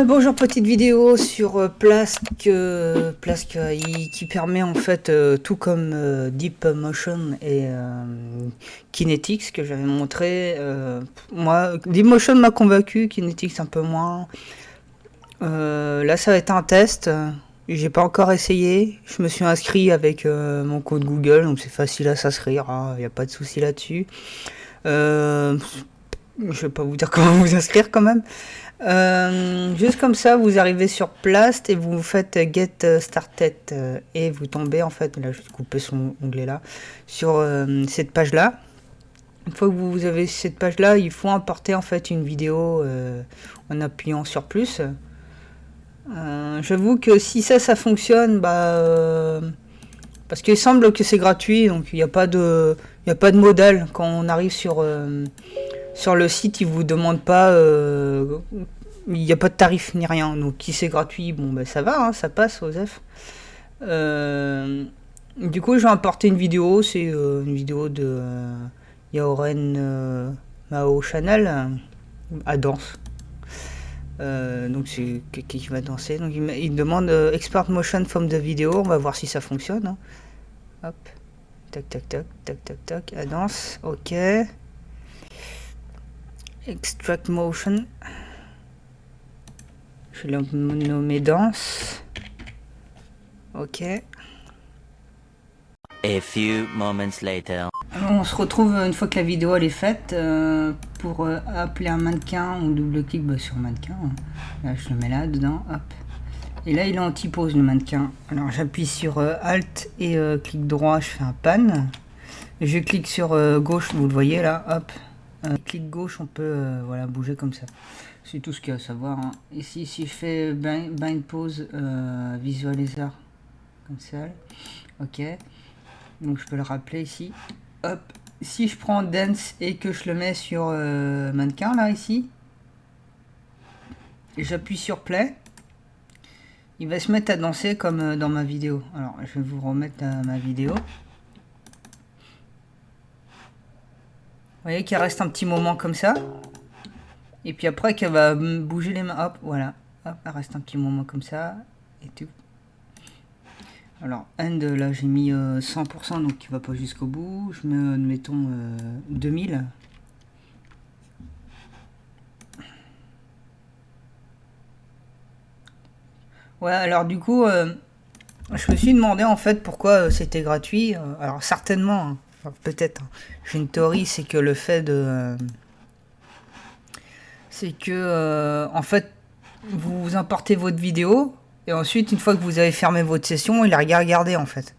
Bonjour, petite vidéo sur Plask AI qui permet en fait tout comme Deep Motion et Kinetics que j'avais montré. Moi, Deep Motion m'a convaincu, Kinetics un peu moins. Là, ça va être un test. J'ai pas encore essayé. Je me suis inscrit avec mon code Google, donc c'est facile à s'inscrire. Il n'y a pas de souci là-dessus. Je vais pas vous dire comment vous inscrire quand même. Juste comme ça, vous arrivez sur Plast et vous faites Get Started et vous tombez en fait, là je vais couper son onglet là, sur cette page là. Une fois que vous avez cette page là, il faut importer en fait une vidéo en appuyant sur plus. J'avoue que si ça fonctionne, parce qu'il semble que c'est gratuit, donc il n'y a pas de modèle quand on arrive sur le site, il vous demande pas, il n'y a pas de tarif ni rien. Donc si c'est gratuit, bon ben ça va, hein, ça passe Osef. Du coup, j'ai importé une vidéo, c'est une vidéo de Yaoren Mao Chanel à danse. Donc c'est quelqu'un qui va danser. Donc il me demande export motion from the vidéo. On va voir si ça fonctionne. Hein. Hop, tac tac tac tac tac tac, à danse. Ok. Extract motion. Je vais le nommer danse. Ok. A few moments later. Alors on se retrouve une fois que la vidéo elle est faite pour appeler un mannequin. On double-clique sur mannequin. Là je le mets là dedans. Hop. Et là il est en T-pose le mannequin. Alors j'appuie sur Alt et clic droit, je fais un pan. Je clique sur gauche, vous le voyez là. Hop. Clic gauche, on peut voilà, bouger comme ça. C'est tout ce qu'il y a à savoir. Hein. Ici, si je fais bind pose visualizer, comme ça, ok. Donc je peux le rappeler ici. Hop. Si je prends dance et que je le mets sur mannequin là ici, et j'appuie sur play, il va se mettre à danser comme dans ma vidéo. Alors je vais vous remettre ma vidéo. Vous voyez qu'il reste un petit moment comme ça. Et puis après qu'elle va bouger les mains. Hop, voilà. Hop, elle reste un petit moment comme ça. Et tout. Alors, end, là j'ai mis 100%, donc il va pas jusqu'au bout. Je mets, mettons, 2000. Ouais, alors du coup, je me suis demandé en fait pourquoi c'était gratuit. Alors certainement, hein, peut-être, hein, j'ai une théorie, c'est que le fait de... c'est que, en fait, vous importez votre vidéo, et ensuite, une fois que vous avez fermé votre session, il la regarder en fait.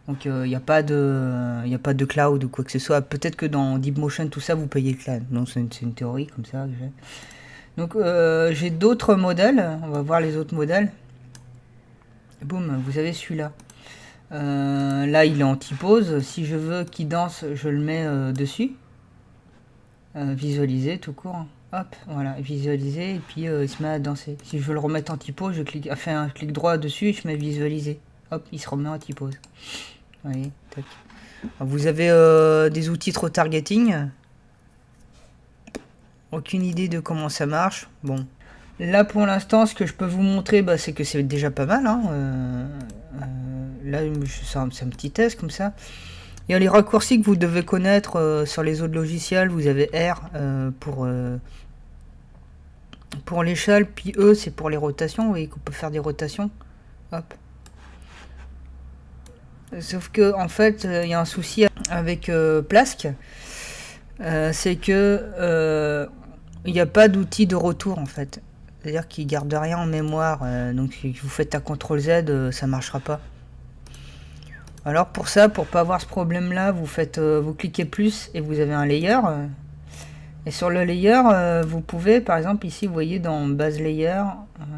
Donc il n'y a pas de cloud ou quoi que ce soit. Peut-être que dans Deepmotion, tout ça, vous payez le cloud. Donc c'est une théorie comme ça que j'ai. Donc j'ai d'autres modèles. On va voir les autres modèles. Boum, vous avez celui-là. Là, il est en T-pose. Si je veux qu'il danse, je le mets dessus. Visualiser tout court. Hop, voilà, visualiser et puis il se met à danser. Si je veux le remettre en T-pose, je clique, fais un clic droit dessus et je mets visualiser. Hop, il se remet en T-pose. Vous voyez, tac. Vous avez des outils trop targeting. Aucune idée de comment ça marche. Bon. Là pour l'instant, ce que je peux vous montrer, c'est que c'est déjà pas mal. Hein. Là, c'est un petit test comme ça. Il y a les raccourcis que vous devez connaître sur les autres logiciels. Vous avez R pour l'échelle, puis E c'est pour les rotations. Vous voyez qu'on peut faire des rotations. Hop. Sauf que en fait, il y a un souci avec Plask. C'est que il n'y a pas d'outil de retour en fait. C'est-à-dire qu'il garde rien en mémoire. Donc si vous faites un CTRL Z, ça marchera pas. Alors pour ça, pour pas avoir ce problème là, vous cliquez plus et vous avez un layer. Et sur le layer, vous pouvez, par exemple ici, vous voyez dans base layer,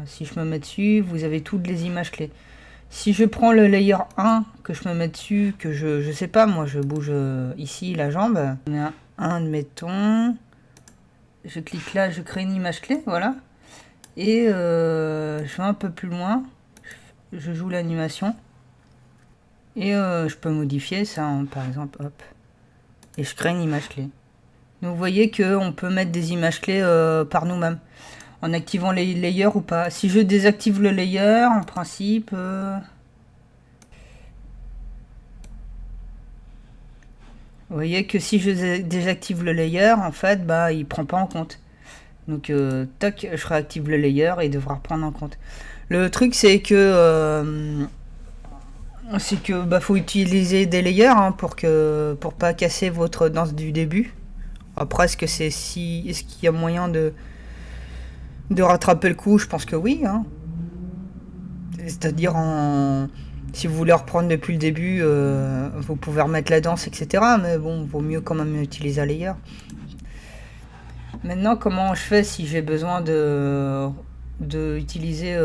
si je me mets dessus, vous avez toutes les images clés. Si je prends le layer 1, que je me mets dessus, que je sais pas, moi je bouge ici la jambe, on a un, admettons, je clique là, je crée une image clé, voilà, et je vais un peu plus loin, je joue l'animation, et je peux modifier ça, hein, par exemple, hop, et je crée une image clé. Donc vous voyez qu'on peut mettre des images clés par nous-mêmes. en activant les layers ou pas. Si je désactive le layer, en principe... Vous voyez que si je désactive le layer, en fait, bah, il prend pas en compte. Donc, tac, je réactive le layer et il devra reprendre en compte. Le truc, c'est que bah, faut utiliser des layers hein, pour pas casser votre danse du début. Après, est-ce qu'il y a moyen de rattraper le coup? Je pense que oui. Hein. C'est-à-dire si vous voulez reprendre depuis le début, vous pouvez remettre la danse, etc. Mais bon, vaut mieux quand même utiliser un layer. Maintenant, comment je fais si j'ai besoin de utiliser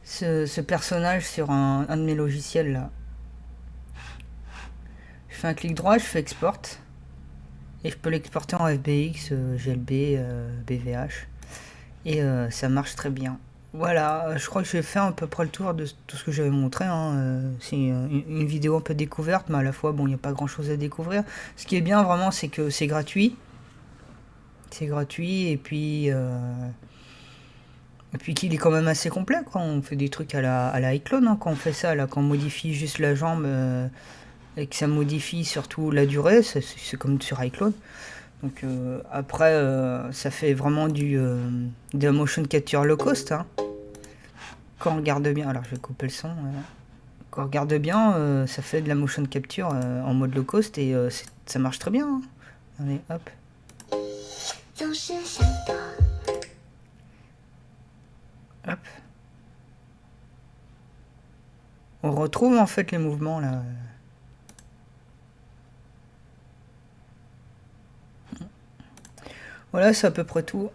ce personnage sur un de mes logiciels là? Je fais un clic droit, je fais export. Et je peux l'exporter en FBX, GLB, BVH. Et ça marche très bien. Voilà, je crois que j'ai fait à peu près le tour de tout ce que j'avais montré. Hein. C'est une vidéo un peu découverte, mais à la fois, bon, il n'y a pas grand chose à découvrir. Ce qui est bien vraiment, c'est que c'est gratuit. C'est gratuit, et puis qu'il est quand même assez complet. Quoi. On fait des trucs à la iClone, hein, quand on fait ça, là, quand on modifie juste la jambe et que ça modifie surtout la durée, c'est comme sur iClone. Donc après, ça fait vraiment de la motion capture low cost. Hein. Quand on regarde bien, alors je vais couper le son. Quand on regarde bien, ça fait de la motion capture en mode low cost et ça marche très bien. Hein. Allez, hop. Hop. On retrouve en fait les mouvements là. Voilà, c'est à peu près tout.